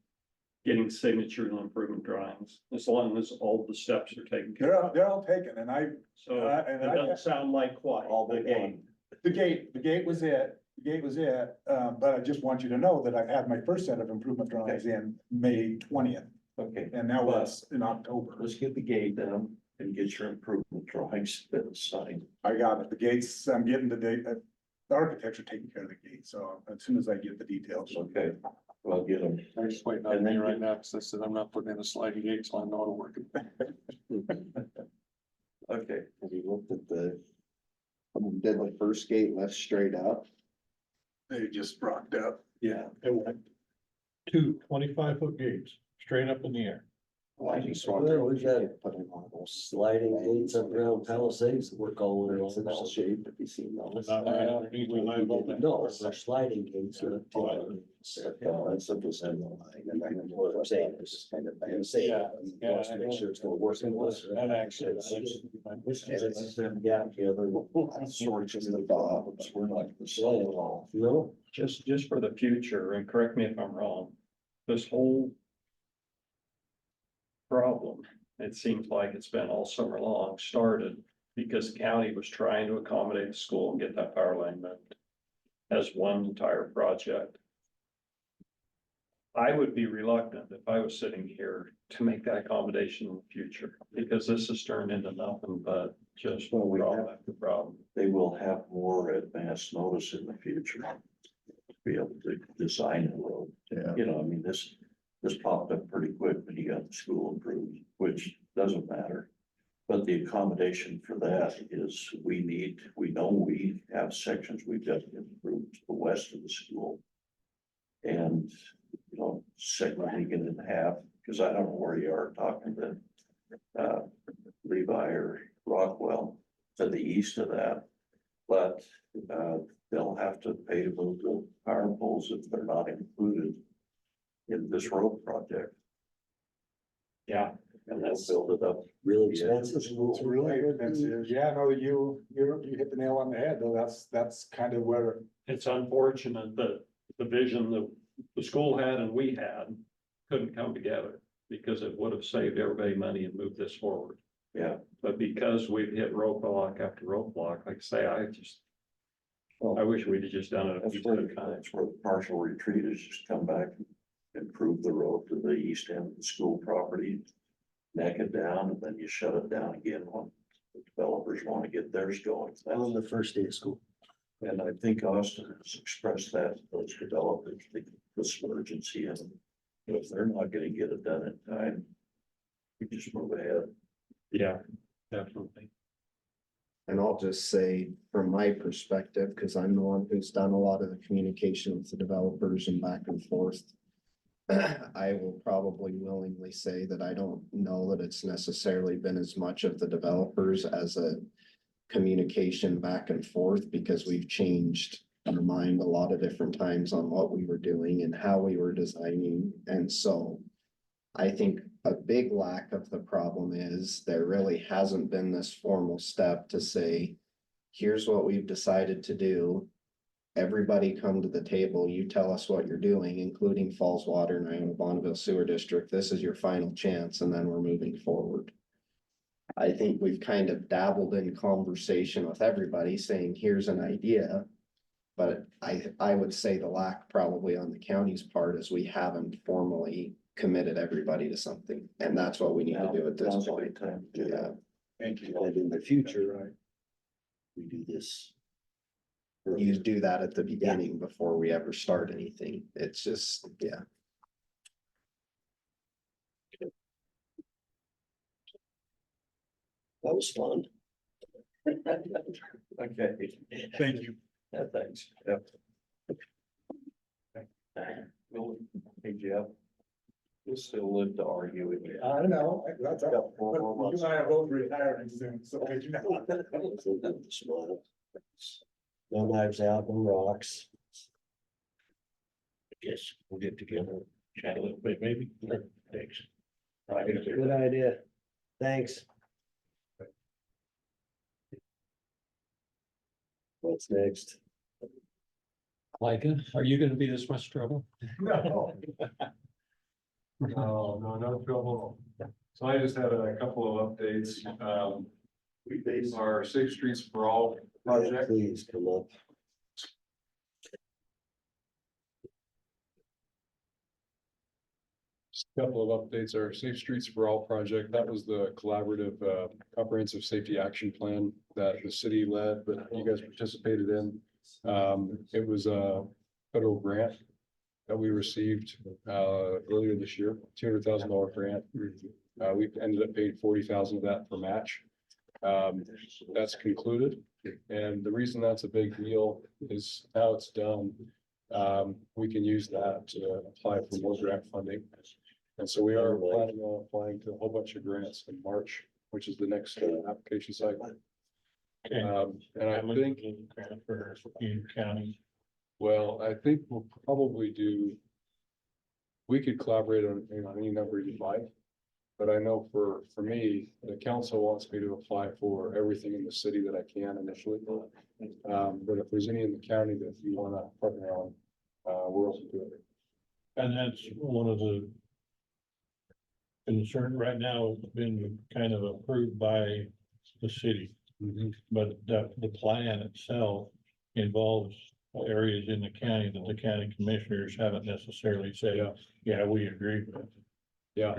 getting signature and improvement drawings, as long as all the steps are taken care of. They're all taken, and So and it I- doesn't sound like quite all the but game. one. the gate was it, but I just want you to know that I had my first set of improvement drawings in May 20th, Okay, and now it's in October. let's get the gate down and get your improvement drawings signed. I got it, the gates, I'm getting the architecture taking care of the gate, so as soon as I get the details. Okay, well, get them. I'm just waiting And on then you right you- now, because I said I'm not putting in a sliding gate, so I know it'll work. Okay, Have you looked at did the first gate left straight up? They just rocked up. yeah. It went 2 25-foot gates, straight up in the air. Well, I just Well, wondered we've if you got could put in one of those. sliding gates up around Palisades that work all the way It's an L along. shape, have you seen those? Not right underneath the line of that. No, they're sliding gates. That's a percent line. And I know what I'm saying, it's just kind of, I'm saying, you want to make sure it's gonna work. That actually- Yeah, yeah, they're. Sort of the bottoms, we're not gonna solve it all. No, Just for the future, and correct me if I'm wrong, this whole problem, it seems like it's been all summer long, started because the county was trying to accommodate the school and get that power line moved as one entire project. I would be reluctant if I was sitting here to make that accommodation in the future, because this has turned into nothing but just Well, we problem have- after problem. They will have more advanced notice in the future. To be able to design a road. Yeah. You know, I mean, this popped up pretty quick when you got the school improved, which doesn't matter. But the accommodation for that is we know we have sections we've got to improve to the west of the school. And, you know, segmenting it in half, because I don't know where you are talking to Levi or Rockwell to the east of that. But they'll have to pay to move the power poles if they're not included in this road project. Yeah, And they'll build it up. really expensive. It's really expensive. Yeah, no, you hit the nail on the head, though. That's kind of where, it's unfortunate that the vision that the school had and we had couldn't come together, because it would have saved everybody money and moved this forward. Yeah. But because we've hit roadblock after roadblock, like I say, I wish we'd have just done it a That's few where times. that's where the partial retreat is, just come back and improve the road to the east end of the school property. Neck it down, and then you shut it down again when the developers want to get theirs going. On the first day of school. And I think Austin has expressed that to those developers, this urgency, and if they're not gonna get it done in time, we just move ahead. Yeah, definitely. And I'll just say, from my perspective, because I'm the one who's done a lot of the communication with the developers and back and forth. I will probably willingly say that I don't know that it's necessarily been as much of the developers as a communication back and forth, because we've changed our mind a lot of different times on what we were doing and how we were designing. And so I think a big lack of the problem is there really hasn't been this formal step to say, here's what we've decided to do. Everybody come to the table, you tell us what you're doing, including Falls Water and Iona Bonneville Sewer District. This is your final chance, and then we're moving forward. I think we've kind of dabbled in conversation with everybody saying, here's an idea. But I would say the lack probably on the county's part is we haven't formally committed everybody to something, and that's what we need to do at this Now's a point. good time to do Yeah, that. thank you. And in the future, we do this. you do that at the beginning before we ever start anything. It's just, yeah. That was fun. Okay. Thank you. Yeah, thanks. Yep. Hey, Jeff. We'll still live to argue it. I know, that's, Got 4 more months. you and I are both retiring soon, so you know. Smile. No knives out, no rocks. Guess we'll get together, chat a little bit, maybe. Thanks. Right. Good idea. Thanks. What's next? Micah, are you gonna be this much trouble? No. No trouble. So I just had a couple of updates. Our Safe Streets for All project. Please come up. Couple of updates, our Safe Streets for All project, that was the collaborative comprehensive safety action plan that the city led, but you guys participated in. It was a federal grant that we received earlier this year, $200,000 grant. We ended up paying 40,000 of that for match. That's concluded, and the reason that's a big deal is now it's done. We can use that to apply for more grant funding. And so we are planning on applying to a whole bunch of grants in March, which is the next application cycle. And I think, For Union County. well, I think we'll probably do. We could collaborate on any number you'd like. But I know for me, the council wants me to apply for everything in the city that I can initially. But if there's any in the county that you wanna partner on, we're open to it. And that's one of the concern right now has been kind of approved by the city. But the plan itself involves areas in the county that the county commissioners haven't necessarily said, yeah, we agree with. Yeah,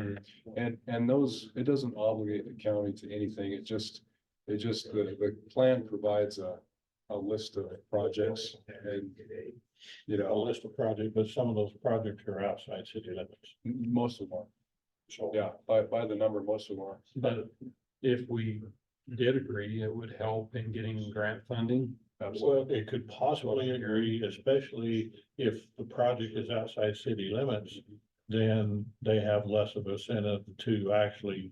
and those, it doesn't obligate the county to anything, it just, the plan provides a list of projects and, you A know, list of projects, but some of those projects are outside city limits. most of them are. So, yeah, by the number, most of them are. But if we did agree, it would help in getting grant funding. Well, it could possibly agree, especially if the project is outside city limits, then they have less of a incentive to actually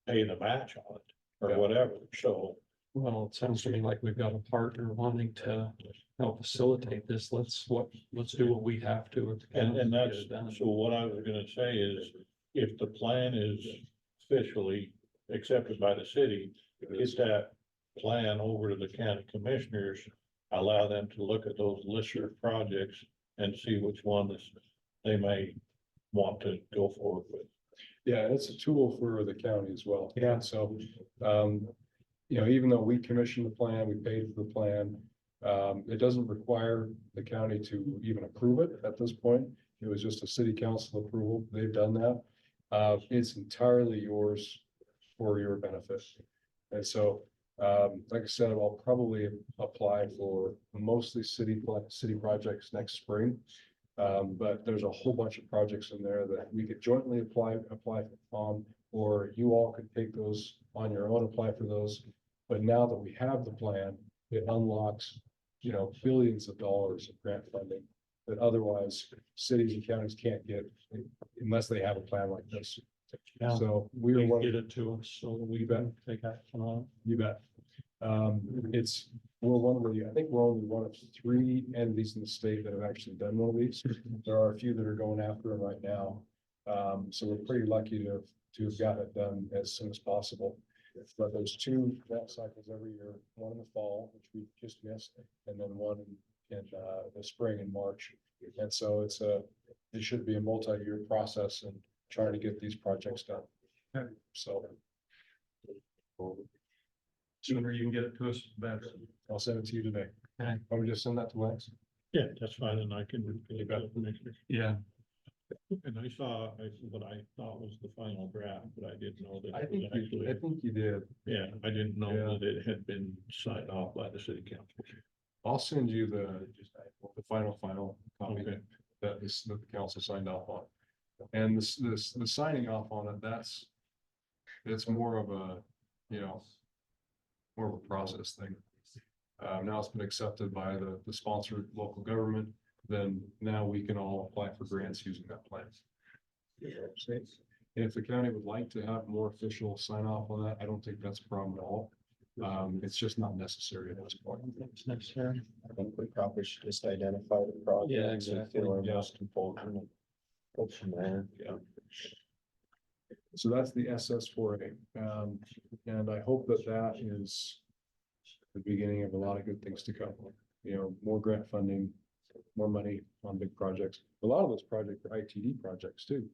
pay the match on it or Yeah. whatever. So Well, it sounds to me like we've got a partner wanting to help facilitate this. Let's do what we have to. at the county And to get that's, it done. so what I was gonna say is, if the plan is officially accepted by the city, get that plan over to the county commissioners, allow them to look at those lists of projects and see which ones they may want to go forward with. Yeah, and it's a tool for the county as well. Yeah. So, you know, even though we commissioned the plan, we paid for the plan, it doesn't require the county to even approve it at this point. It was just a city council approval. They've done that. It's entirely yours for your benefit. And so, like I said, I'll probably apply for mostly city projects next spring. But there's a whole bunch of projects in there that we could jointly apply on, or you all could take those on your own, apply for those. But now that we have the plan, it unlocks, you know, billions of dollars of grant funding that otherwise cities and counties can't get unless they have a plan like this. Yeah. So we are Please one. get it to us so that we can take action on it. You bet. We're one of the, I think we're only one of 3 entities in the state that have actually done one of these. There are a few that are going after them right now. So we're pretty lucky to have gotten it done as soon as possible. But there's 2 grant cycles every year, one in the fall, which we just missed, and then one in the spring in March. And so it should be a multi-year process and trying to get these projects done. So. Sooner you can get it to us, the better. I'll send it to you today. Okay. Want me to just send that to Lance? Yeah, that's fine, and I can. Commissioners. Yeah. And I saw what I thought was the final draft, but I didn't know that. I it was think actually. you did. Yeah, I didn't know Yeah. that it had been signed off by the city council. I'll send you the final copy Okay. that the council signed off on. And the signing off on it, it's more of a, you know, more of a process thing. Now it's been accepted by the sponsored local government, then now we can all apply for grants using that plan. And if the county would like to have more official sign off on that, I don't think that's a problem at all. It's just not necessary at this point. It's necessary. I think we probably should just identify the projects. Yeah, and exactly. feel are Yeah. most important and go from there. Yeah. So that's the SS4A. And I hope that that is the beginning of a lot of good things to come. You know, more grant funding, more money on big projects. A lot of those projects are ITD projects too.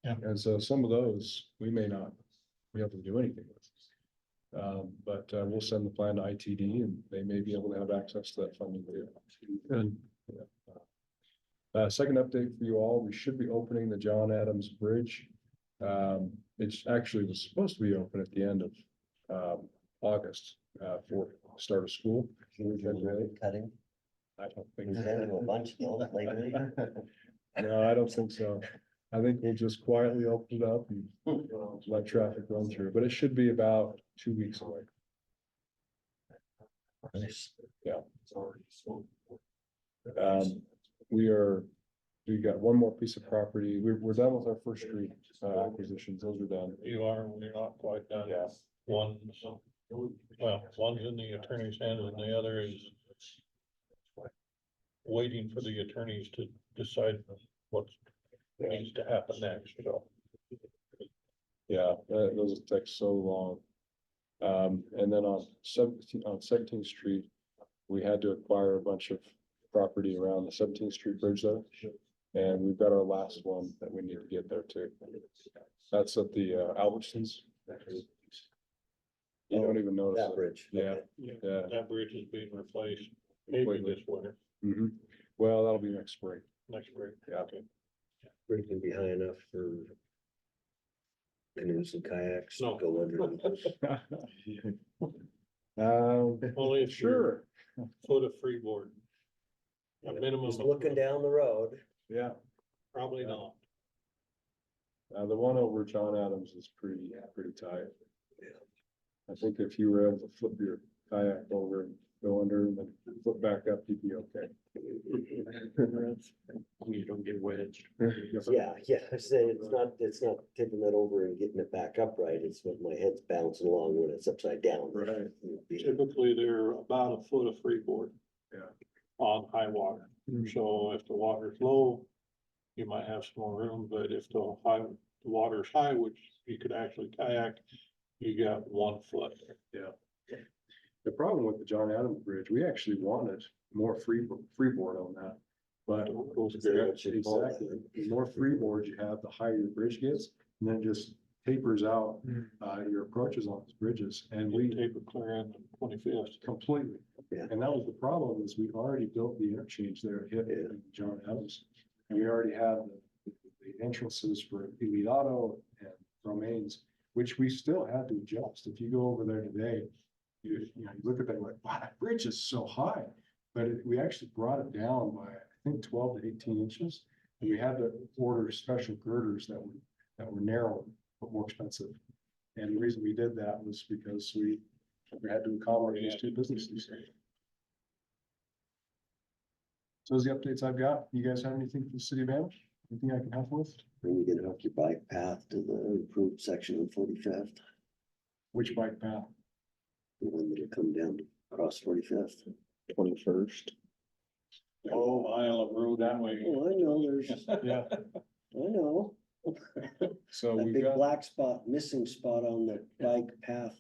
Yeah. And so some of those, we may not be able to do anything with. But we'll send the plan to ITD and they may be able to have access to that funding too. Good. Second update for you all, we should be opening the John Adams Bridge. It's actually was supposed to be open at the end of August for start of school. Cutting, I don't think. we've had a bunch of those lately. No, I don't think so. I think we'll just quietly open it up and let traffic run through, but it should be about 2 weeks away. Yeah. We got one more piece of property. We're done with our first street acquisitions. Those are done. You are, we're not quite done. Yeah. One's in the attorney's hand and the other is waiting for the attorneys to decide what needs to happen next, so. Yeah, those take so long. And then on 17th Street, we had to acquire a bunch of property around the 17th Street Bridge there. And we've got our last one that we need to get there too. That's at the Albertsons. You don't even notice That it. bridge. Yeah, okay. yeah. That bridge is being replaced maybe this winter, Mhm. Well, that'll be next spring. next spring. Yeah. Okay. Bridge can be high enough for canoes and kayaks to No. go under. Only if Sure. foot of freeboard. A minimum Just of, looking down the road. Yeah, probably not. the one over John Adams is pretty tight. I think if you were able to flip your kayak over and go under and then flip back up, you'd be okay. You don't get wedged. Yeah, I say it's not tipping it over and getting it back upright. It's when my head's bouncing along when it's upside down. Right. Typically, they're about a foot of freeboard. Yeah. On high water, so if the water's low, you might have some more room, but if the water's high, which you could actually kayak, you got 1 foot. The problem with the John Adams Bridge, we actually wanted more freeboard on that. But exactly, the more freeboard you have, the higher your bridge gets, and then just tapers out your approaches on those bridges. And we Taper clear in 25th. completely. Yeah. And that was the problem, is we already built the interchange there at Hit and John Adams. And we already have the entrances for Elite Auto and Romaine's, which we still had to adjust. If you go over there today, you look at that like, wow, that bridge is so high. But we actually brought it down by, I think, 12 to 18 inches. And we had to order special girders that were narrow, but more expensive. And the reason we did that was because we had to accommodate these two businesses. So those are the updates I've got. You guys have anything for the city of Banff? Anything I can help with? When you get hook your bike path to the improved section of 45th, Which bike path? the one that'll come down across 45th. 21st. Oh, mile of road that way. Oh, I know, there's, Yeah. I know. So That we've big got, black spot, missing spot on the bike path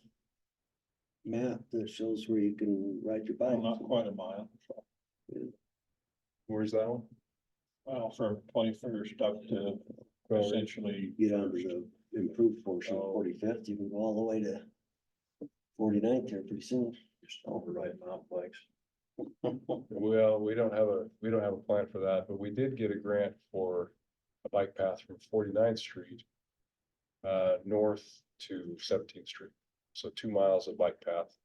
map that shows where you can ride your bike. Not quite a mile. where's that one? Well, from 21st up to essentially. Get onto the improved portion of 45th, you can go all the way to 49th here pretty soon. Just override mountain bikes. Well, we don't have a plan for that, but we did get a grant for a bike path from 49th Street north to 17th Street. So 2 miles of bike path.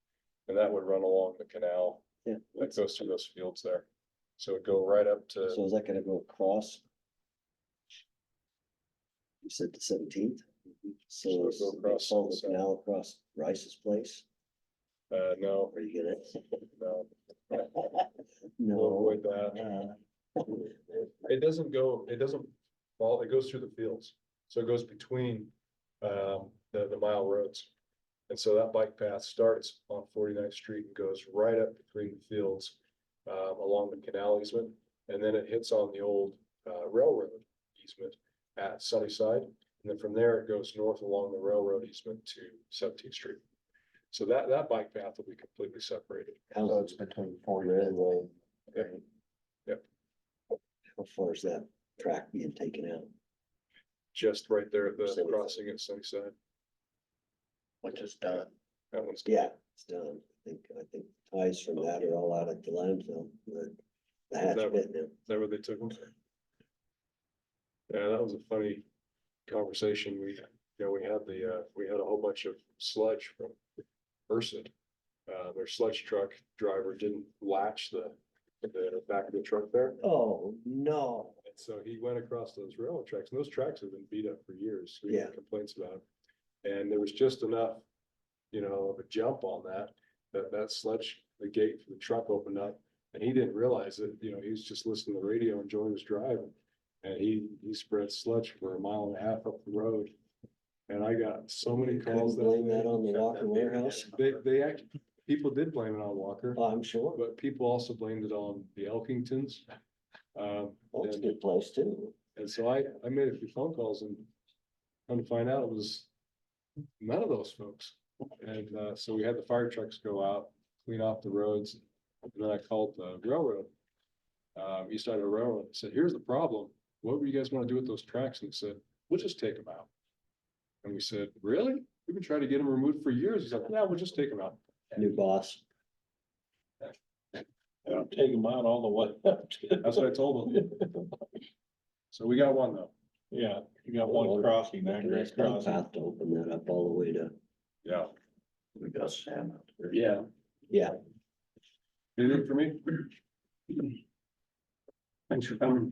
And that would run along the canal Yeah. that goes through those fields there. So it'd go right up to, So is that gonna go across? You said the 17th? So So it'll it's go across follow the the canal across Rice's place? no, Are you gonna? no, we'll No. avoid that. It doesn't fall, it goes through the fields. So it goes between, the mile roads. And so that bike path starts on 49th Street and goes right up between the fields, along the canal easement. And then it hits on the old, railroad easement at Sunnyside. And then from there, it goes north along the railroad easement to 17th Street. So that bike path will be completely separated. So it's between 40 Railroad, Yep. how far is that track being taken out? Just right there at the Sunnyside. crossing at Sunnyside. which is done. That one's. Yeah, it's done. I think ties from that are all out at the landfill, the hatch That pit now. Is that where they took them? Yeah, that was a funny conversation. We had a whole bunch of sludge from Ursid. Their sludge truck driver didn't latch the back of the truck there. Oh, no. And so he went across those railroad tracks, and those tracks have been beat up for years. We had complaints about it. And there was just enough, of a jump on that sludge, the gate for the truck opened up. And he didn't realize it, he was just listening to the radio, enjoying his drive. And he spread sludge for 1.5 miles up the road. And I got so many calls. Couldn't blame that on the Walker warehouse. They actually, people did blame it on Walker, Oh, I'm sure. but people also blamed it on the Elkingtons. Well, it's a And, good place too. and so I made a few phone calls and come to find out it was none of those folks. And, so we had the fire trucks go out, clean off the roads. And then I called the railroad, East Side Railroad, and said, here's the problem. What do you guys want to do with those tracks? And he said, we'll just take them out. And we said, really? We've been trying to get them removed for years. He's like, yeah, we'll just take them out. New boss. Take them out all the way up to. That's what I told them. So we got one though. Yeah, you got one crossing, that Nice great crossing. path to open that up all the way to, Yeah. We got Sam out there. Yeah. yeah. Anything for me? Thanks for coming.